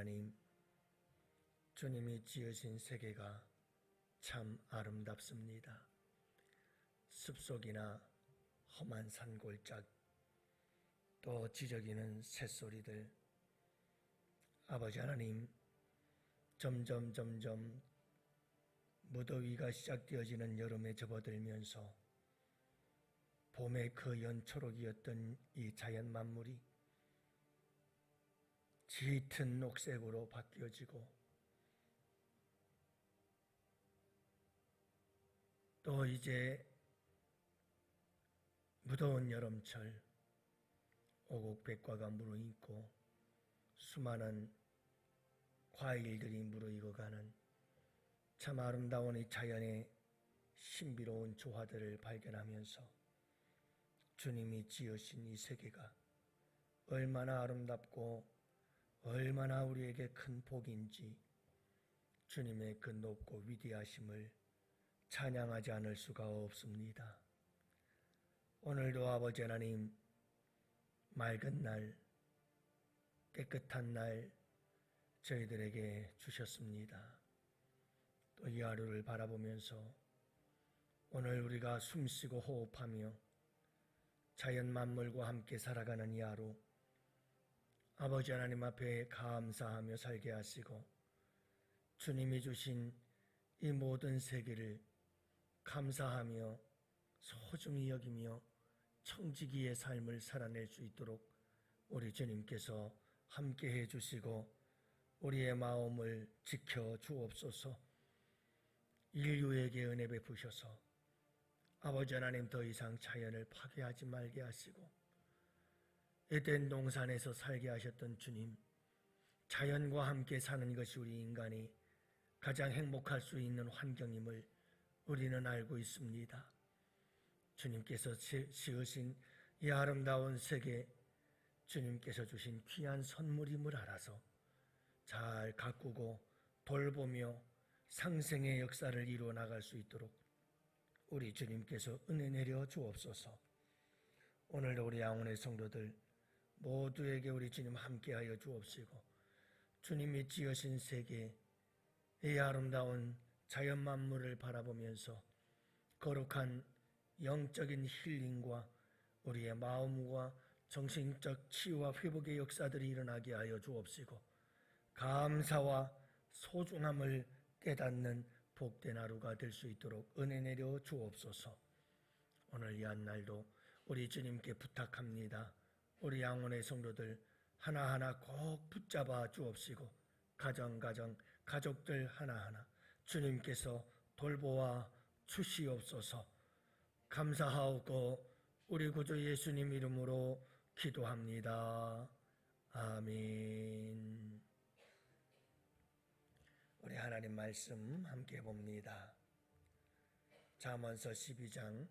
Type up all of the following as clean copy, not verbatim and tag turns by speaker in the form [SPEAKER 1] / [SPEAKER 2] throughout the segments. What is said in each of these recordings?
[SPEAKER 1] 하나님, 주님이 지으신 세계가 참 아름답습니다. 숲속이나 험한 산골짝, 또 지저귀는 새소리들, 아버지 하나님, 점점 무더위가 시작되어지는 여름에 접어들면서 봄의 그 연초록이었던 이 자연 만물이 짙은 녹색으로 바뀌어지고 또 이제 무더운 여름철 오곡백과가 무르익고 수많은 과일들이 무르익어가는 참 아름다운 이 자연의 신비로운 조화들을 발견하면서 주님이 지으신 이 세계가 얼마나 아름답고 얼마나 우리에게 큰 복인지 주님의 그 높고 위대하심을 찬양하지 않을 수가 없습니다. 오늘도 아버지 하나님, 맑은 날, 깨끗한 날 저희들에게 주셨습니다. 또 이 하루를 바라보면서 오늘 우리가 숨쉬고 호흡하며 자연 만물과 함께 살아가는 이 하루, 아버지 하나님 앞에 감사하며 살게 하시고 주님이 주신 이 모든 세계를 감사하며 소중히 여기며 청지기의 삶을 살아낼 수 있도록 우리 주님께서 함께 해주시고 우리의 마음을 지켜 주옵소서. 인류에게 은혜 베푸셔서 아버지 하나님 더 이상 자연을 파괴하지 말게 하시고 에덴 동산에서 살게 하셨던 주님, 자연과 함께 사는 것이 우리 인간이 가장 행복할 수 있는 환경임을 우리는 알고 있습니다. 주님께서 지으신 이 아름다운 세계, 주님께서 주신 귀한 선물임을 알아서 잘 가꾸고 돌보며 상생의 역사를 이루어 나갈 수 있도록 우리 주님께서 은혜 내려 주옵소서. 오늘도 우리 양원의 성도들 모두에게 우리 주님 함께하여 주옵시고 주님이 지으신 세계, 이 아름다운 자연 만물을 바라보면서 거룩한 영적인 힐링과 우리의 마음과 정신적 치유와 회복의 역사들이 일어나게 하여 주옵시고 감사와 소중함을 깨닫는 복된 하루가 될 수 있도록 은혜 내려 주옵소서. 오늘 이 한날도 우리 주님께 부탁합니다. 우리 양원의 성도들 하나하나 꼭 붙잡아 주옵시고 가족들 하나하나 주님께서 돌보아 주시옵소서. 감사하옵고 우리 구주 예수님 이름으로 기도합니다. 아멘. 우리 하나님 말씀 함께 봅니다. 잠언서 12장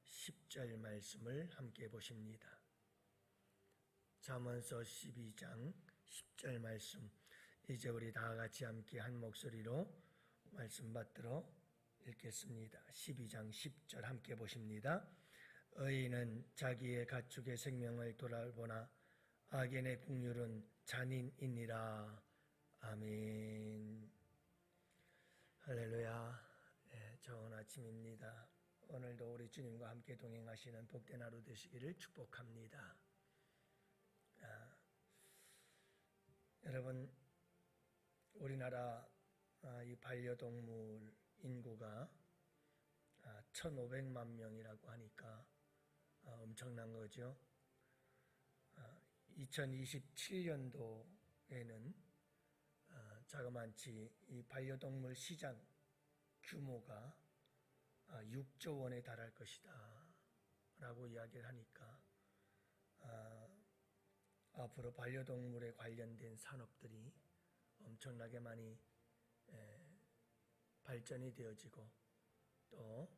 [SPEAKER 1] 10절 말씀을 함께 보십니다. 잠언서 12장 10절 말씀, 이제 우리 다 같이 함께 한 목소리로 말씀 받들어 읽겠습니다. 12장 10절 함께 보십니다. 의인은 자기의 가축의 생명을 돌아보나 악인의 국률은 잔인이니라. 아멘. 할렐루야. 좋은 아침입니다. 오늘도 우리 주님과 함께 동행하시는 복된 하루 되시기를 축복합니다. 여러분, 우리나라 이 반려동물 인구가 1,500만 명이라고 하니까 엄청난 거죠. 2027년도에는 자그마치 이 반려동물 시장 규모가 6조 원에 달할 것이다 라고 이야기를 하니까 앞으로 반려동물에 관련된 산업들이 엄청나게 많이 발전이 되어지고 또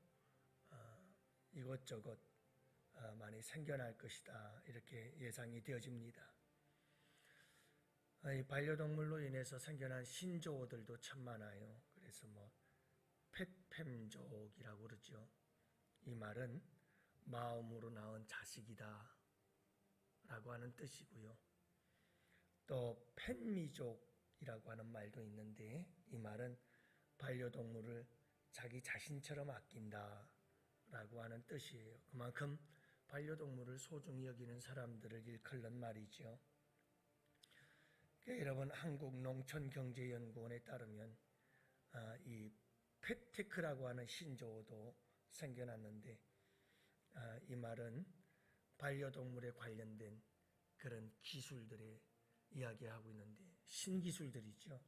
[SPEAKER 1] 이것저것 많이 생겨날 것이다 이렇게 예상이 되어집니다. 이 반려동물로 인해서 생겨난 신조어들도 참 많아요. 그래서 펫팸족이라고 그러죠. 이 말은 마음으로 낳은 자식이다 라고 하는 뜻이고요. 또 펫미족 반려동물이라고 하는 말도 있는데, 이 말은 반려동물을 자기 자신처럼 아낀다라고 하는 뜻이에요. 그만큼 반려동물을 소중히 여기는 사람들을 일컫는 말이죠. 여러분, 한국농촌경제연구원에 따르면 이 펫테크라고 하는 신조어도 생겨났는데, 이 말은 반려동물에 관련된 그런 기술들에 이야기하고 있는데, 신기술들이죠.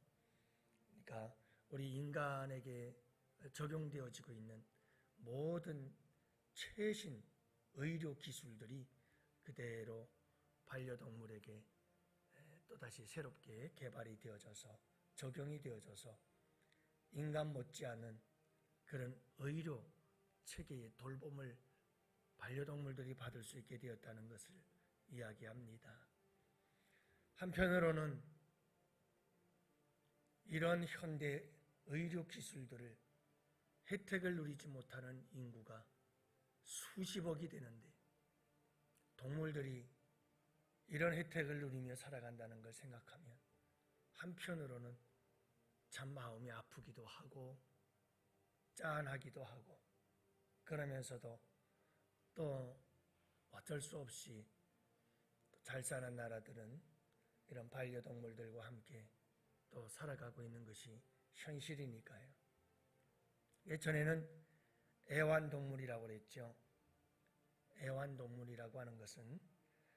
[SPEAKER 1] 그러니까 우리 인간에게 적용되어지고 있는 모든 최신 의료 기술들이 그대로 반려동물에게 또다시 새롭게 개발이 되어져서 적용이 되어져서 인간 못지않은 그런 의료 체계의 돌봄을 반려동물들이 받을 수 있게 되었다는 것을 이야기합니다. 한편으로는 이런 현대 의료 기술들을 혜택을 누리지 못하는 인구가 수십억이 되는데, 동물들이 이런 혜택을 누리며 살아간다는 걸 생각하면 한편으로는 참 마음이 아프기도 하고 짠하기도 하고, 그러면서도 또 어쩔 수 없이 잘 사는 나라들은 이런 반려동물들과 함께 또 살아가고 있는 것이 현실이니까요. 예전에는 애완동물이라고 그랬죠. 애완동물이라고 하는 것은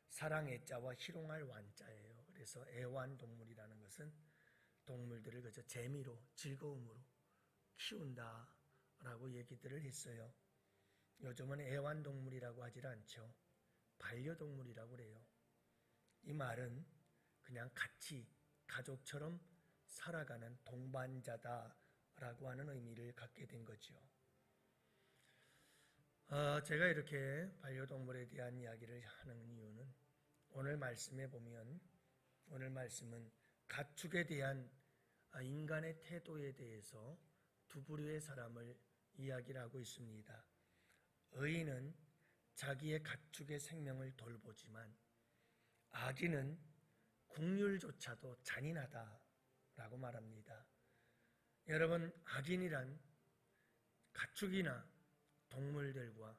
[SPEAKER 1] 사랑의 자와 희롱할 완자예요. 그래서 애완동물이라는 것은 동물들을 그저 재미로, 즐거움으로 키운다라고 얘기들을 했어요. 요즘은 애완동물이라고 하질 않죠. 반려동물이라고 그래요. 이 말은 그냥 같이 가족처럼 살아가는 동반자다라고 하는 의미를 갖게 된 거죠. 제가 이렇게 반려동물에 대한 이야기를 하는 이유는, 오늘 말씀에 보면 오늘 말씀은 가축에 대한 인간의 태도에 대해서 두 부류의 사람을 이야기를 하고 있습니다. 의인은 자기의 가축의 생명을 돌보지만 악인은 국률조차도 잔인하다라고 말합니다. 여러분, 악인이란 가축이나 동물들과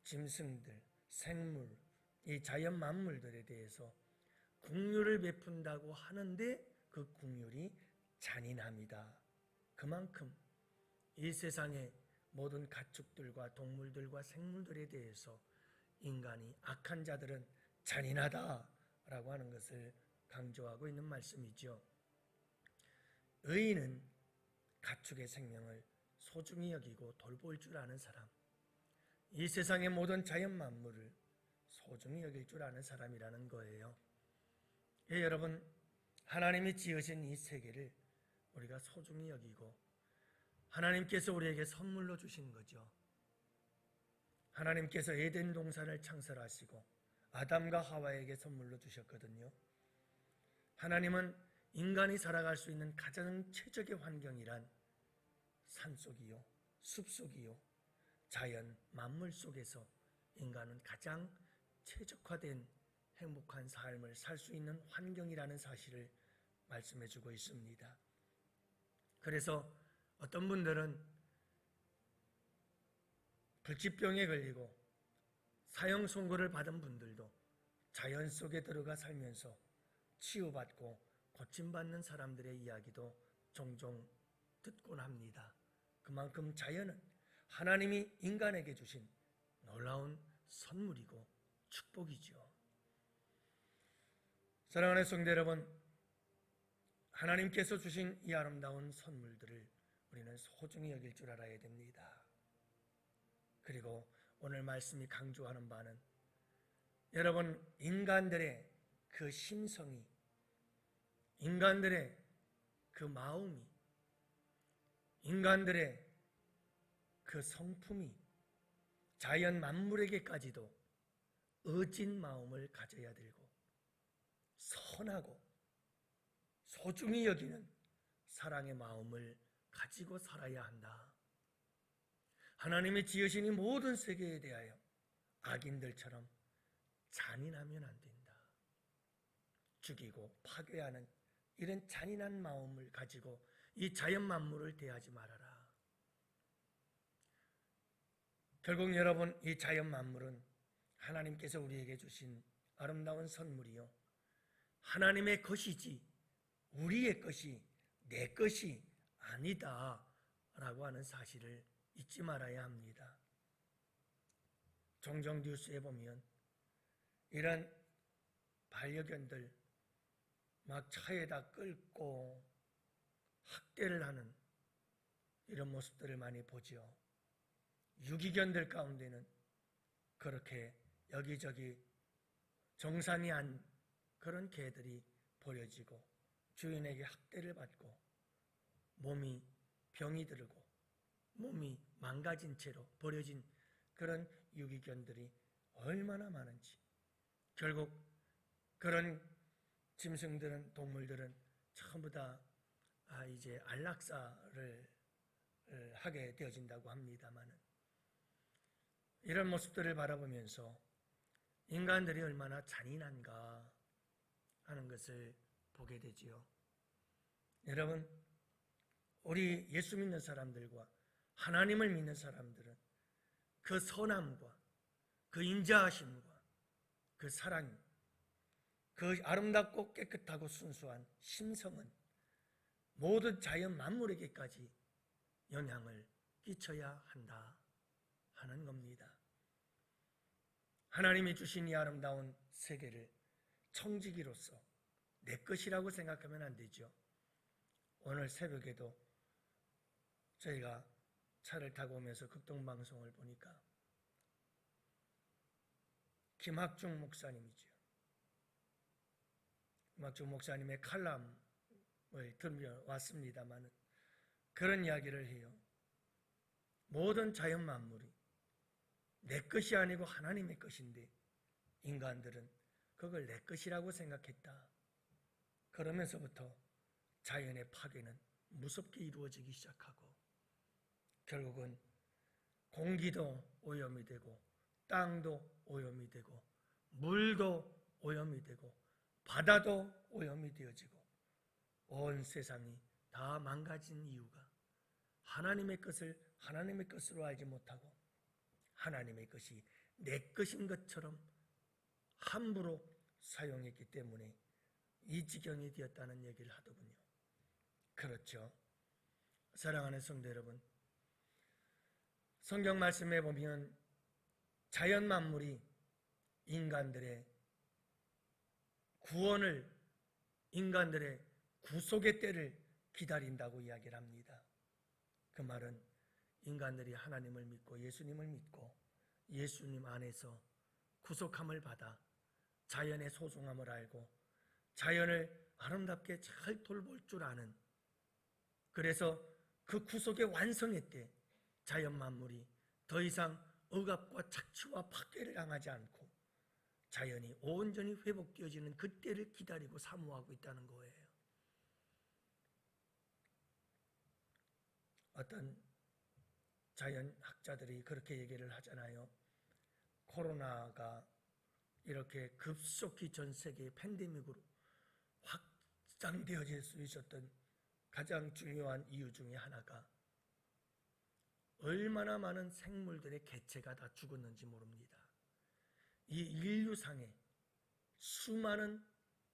[SPEAKER 1] 짐승들, 생물, 이 자연 만물들에 대해서 국률을 베푼다고 하는데 그 국률이 잔인합니다. 그만큼 이 세상의 모든 가축들과 동물들과 생물들에 대해서 인간이, 악한 자들은 잔인하다라고 하는 것을 강조하고 있는 말씀이죠. 의인은 가축의 생명을 소중히 여기고 돌볼 줄 아는 사람, 이 세상의 모든 자연 만물을 소중히 여길 줄 아는 사람이라는 거예요. 예, 여러분, 하나님이 지으신 이 세계를 우리가 소중히 여기고 하나님께서 우리에게 선물로 주신 거죠. 하나님께서 에덴 동산을 창설하시고 아담과 하와에게 선물로 주셨거든요. 하나님은 인간이 살아갈 수 있는 가장 최적의 환경이란 산속이요, 숲속이요, 자연 만물 속에서 인간은 가장 최적화된 행복한 삶을 살 수 있는 환경이라는 사실을 말씀해 주고 있습니다. 그래서 어떤 분들은 불치병에 걸리고 사형 선고를 받은 분들도 자연 속에 들어가 살면서 치유받고 고침받는 사람들의 이야기도 종종 듣곤 합니다. 그만큼 자연은 하나님이 인간에게 주신 놀라운 선물이고 축복이죠. 사랑하는 성도 여러분, 하나님께서 주신 이 아름다운 선물들을 우리는 소중히 여길 줄 알아야 됩니다. 그리고 오늘 말씀이 강조하는 바는, 여러분, 인간들의 그 심성이, 인간들의 그 마음이, 인간들의 그 성품이 자연 만물에게까지도 어진 마음을 가져야 되고 선하고 소중히 여기는 사랑의 마음을 가지고 살아야 한다. 하나님이 지으신 이 모든 세계에 대하여 악인들처럼 잔인하면 안 된다. 죽이고 파괴하는 이런 잔인한 마음을 가지고 이 자연 만물을 대하지 말아라. 결국 여러분, 이 자연 만물은 하나님께서 우리에게 주신 아름다운 선물이요, 하나님의 것이지 우리의 것이, 내 것이 아니다 라고 하는 사실을 잊지 말아야 합니다. 종종 뉴스에 보면 이런 반려견들 막 차에다 끌고 학대를 하는 이런 모습들을 많이 보죠. 유기견들 가운데는 그렇게 여기저기 정상이한 그런 개들이 버려지고 주인에게 학대를 받고 몸이 병이 들고 몸이 망가진 채로 버려진 그런 유기견들이 얼마나 많은지, 결국 그런 짐승들은, 동물들은 전부 다 이제 안락사를 하게 되어진다고 합니다만, 이런 모습들을 바라보면서 인간들이 얼마나 잔인한가 하는 것을 보게 되지요. 여러분, 우리 예수 믿는 사람들과 하나님을 믿는 사람들은 그 선함과 그 인자하심과 그 사랑, 그 아름답고 깨끗하고 순수한 심성은 모든 자연 만물에게까지 영향을 끼쳐야 한다 하는 겁니다. 하나님이 주신 이 아름다운 세계를 청지기로서 내 것이라고 생각하면 안 되죠. 오늘 새벽에도 저희가 차를 타고 오면서 극동방송을 보니까 김학중 목사님이죠. 김학중 목사님의 칼럼을 들으며 왔습니다만 그런 이야기를 해요. 모든 자연 만물이 내 것이 아니고 하나님의 것인데 인간들은 그걸 내 것이라고 생각했다. 그러면서부터 자연의 파괴는 무섭게 이루어지기 시작하고 결국은 공기도 오염이 되고 땅도 오염이 되고 물도 오염이 되고 바다도 오염이 되어지고 온 세상이 다 망가진 이유가 하나님의 것을 하나님의 것으로 알지 못하고 하나님의 것이 내 것인 것처럼 함부로 사용했기 때문에 이 지경이 되었다는 얘기를 하더군요. 그렇죠. 사랑하는 성도 여러분, 성경 말씀에 보면 자연 만물이 인간들의 구원을, 인간들의 구속의 때를 기다린다고 이야기를 합니다. 그 말은 인간들이 하나님을 믿고 예수님을 믿고 예수님 안에서 구속함을 받아 자연의 소중함을 알고 자연을 아름답게 잘 돌볼 줄 아는, 그래서 그 구속의 완성의 때 자연 만물이 더 이상 억압과 착취와 파괴를 당하지 않고 자연이 온전히 회복되어지는 그때를 기다리고 사모하고 있다는 거예요. 어떤 자연학자들이 그렇게 얘기를 하잖아요. 코로나가 이렇게 급속히 전 세계의 팬데믹으로 확장되어질 수 있었던 가장 중요한 이유 중에 하나가 얼마나 많은 생물들의 개체가 다 죽었는지 모릅니다. 이 인류상에 수많은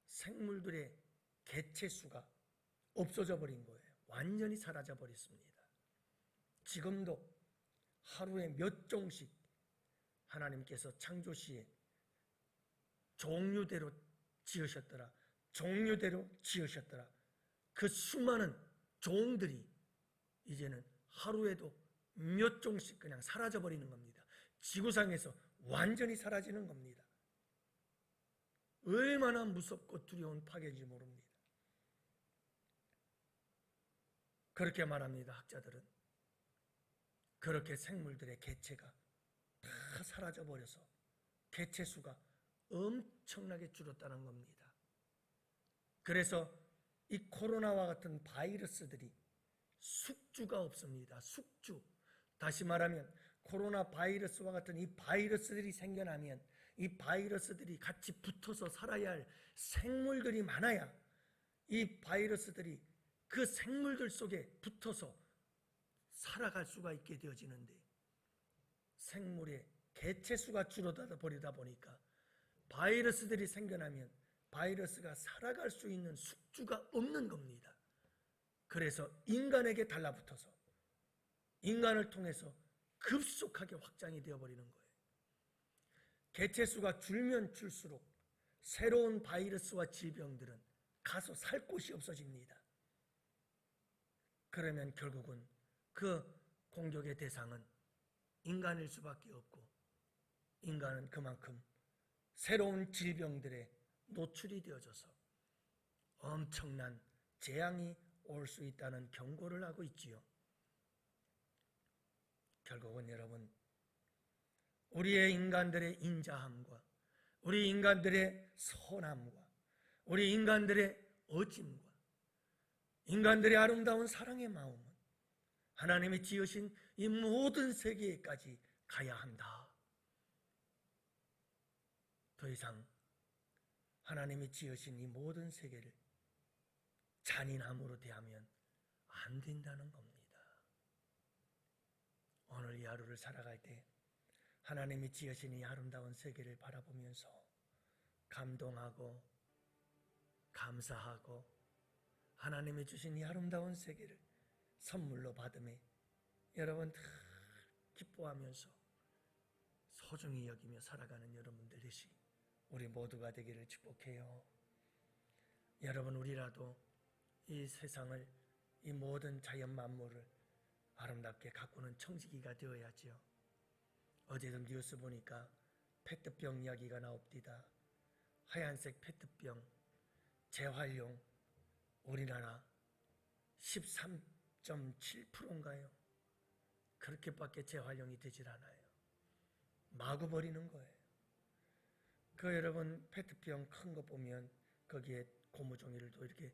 [SPEAKER 1] 생물들의 개체 수가 없어져 버린 거예요. 완전히 사라져 버렸습니다. 지금도 하루에 몇 종씩 하나님께서 창조시에 종류대로 지으셨더라. 종류대로 지으셨더라. 그 수많은 종들이 이제는 하루에도 몇 종씩 그냥 사라져 버리는 겁니다. 지구상에서 완전히 사라지는 겁니다. 얼마나 무섭고 두려운 파괴인지 모릅니다. 그렇게 말합니다. 학자들은 그렇게 생물들의 개체가 다 사라져 버려서 개체 수가 엄청나게 줄었다는 겁니다. 그래서 이 코로나와 같은 바이러스들이 숙주가 없습니다. 숙주. 다시 말하면 코로나 바이러스와 같은 이 바이러스들이 생겨나면 이 바이러스들이 같이 붙어서 살아야 할 생물들이 많아야 이 바이러스들이 그 생물들 속에 붙어서 살아갈 수가 있게 되어지는데, 생물의 개체수가 줄어들어 버리다 보니까 바이러스들이 생겨나면 바이러스가 살아갈 수 있는 숙주가 없는 겁니다. 그래서 인간에게 달라붙어서 인간을 통해서 급속하게 확장이 되어버리는 거예요. 개체수가 줄면 줄수록 새로운 바이러스와 질병들은 가서 살 곳이 없어집니다. 그러면 결국은 그 공격의 대상은 인간일 수밖에 없고, 인간은 그만큼 새로운 질병들에 노출이 되어져서 엄청난 재앙이 올 수 있다는 경고를 하고 있지요. 결국은 여러분, 우리의 인간들의 인자함과 우리 인간들의 선함과 우리 인간들의 어짐과 인간들의 아름다운 사랑의 마음은 하나님이 지으신 이 모든 세계까지 가야 한다. 더 이상 하나님이 지으신 이 모든 세계를 잔인함으로 대하면 안 된다는 겁니다. 오늘 이 하루를 살아갈 때 하나님이 지으신 이 아름다운 세계를 바라보면서 감동하고 감사하고 하나님이 주신 이 아름다운 세계를 선물로 받음에 여러분 다 기뻐하면서 소중히 여기며 살아가는 여러분들 되시 우리 모두가 되기를 축복해요. 여러분, 우리라도 이 세상을, 이 모든 자연 만물을 아름답게 가꾸는 청지기가 되어야지요. 어제도 뉴스 보니까 페트병 이야기가 나옵니다. 하얀색 페트병 재활용 우리나라 13.7%인가요? 그렇게밖에 재활용이 되질 않아요. 마구 버리는 거예요. 그 여러분, 페트병 큰 거 보면 거기에 고무종이를 또 이렇게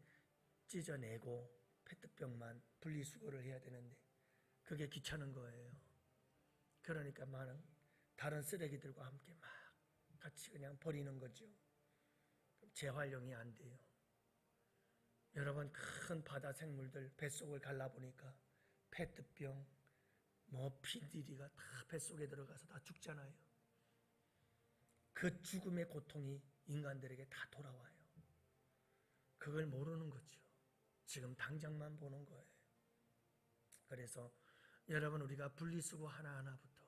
[SPEAKER 1] 찢어내고 페트병만 분리수거를 해야 되는데 그게 귀찮은 거예요. 그러니까 많은 다른 쓰레기들과 함께 막 같이 그냥 버리는 거죠. 재활용이 안 돼요. 여러분, 큰 바다 생물들 뱃속을 갈라보니까 페트병, 비닐이가 다 뱃속에 들어가서 다 죽잖아요. 그 죽음의 고통이 인간들에게 다 돌아와요. 그걸 모르는 거죠. 지금 당장만 보는 거예요. 그래서 여러분, 우리가 분리수거 하나하나부터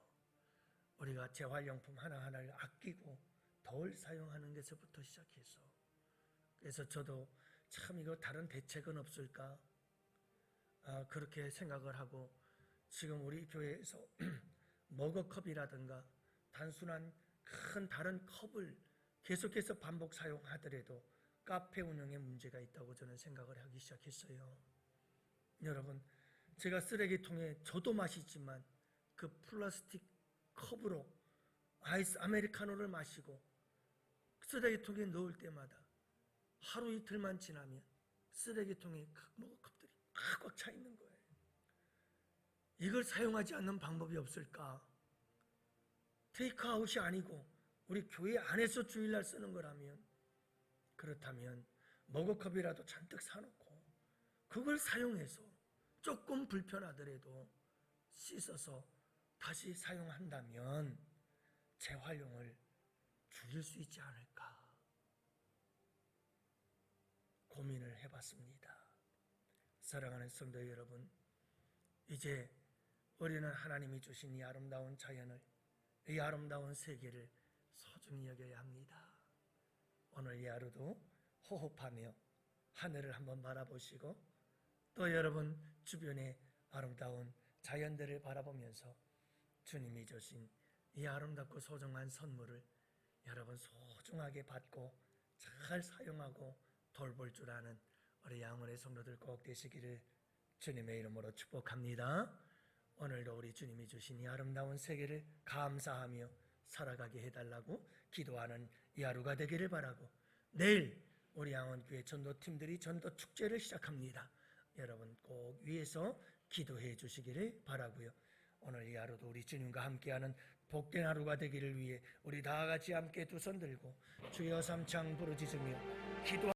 [SPEAKER 1] 우리가 재활용품 하나하나를 아끼고 덜 사용하는 것부터 시작해서, 그래서 저도 참 이거 다른 대책은 없을까 그렇게 생각을 하고, 지금 우리 교회에서 머그컵이라든가 단순한 큰 다른 컵을 계속해서 반복 사용하더라도 카페 운영에 문제가 있다고 저는 생각을 하기 시작했어요. 여러분, 제가 쓰레기통에 저도 마시지만 그 플라스틱 컵으로 아이스 아메리카노를 마시고 쓰레기통에 넣을 때마다 하루 이틀만 지나면 쓰레기통에 그 머그컵들이 꽉 차 있는 거예요. 이걸 사용하지 않는 방법이 없을까? 테이크아웃이 아니고 우리 교회 안에서 주일날 쓰는 거라면, 그렇다면 머그컵이라도 잔뜩 사놓고 그걸 사용해서 조금 불편하더라도 씻어서 다시 사용한다면 재활용을 줄일 수 있지 않을까 고민을 해봤습니다. 사랑하는 성도 여러분, 이제 우리는 하나님이 주신 이 아름다운 자연을, 이 아름다운 세계를 소중히 여겨야 합니다. 오늘 이 하루도 호흡하며 하늘을 한번 바라보시고, 또 여러분 주변의 아름다운 자연들을 바라보면서 주님이 주신 이 아름답고 소중한 선물을 여러분 소중하게 받고 잘 사용하고 돌볼 줄 아는 우리 양원의 성도들 꼭 되시기를 주님의 이름으로 축복합니다. 오늘도 우리 주님이 주신 이 아름다운 세계를 감사하며 살아가게 해달라고 기도하는 이 하루가 되기를 바라고, 내일 우리 양원교회 전도팀들이 전도축제를 시작합니다. 여러분 꼭 위에서 기도해 주시기를 바라고요. 오늘 이 하루도 우리 주님과 함께하는 복된 하루가 되기를 위해 우리 다 같이 함께 두 손 들고 주여 삼창 부르짖으며 기도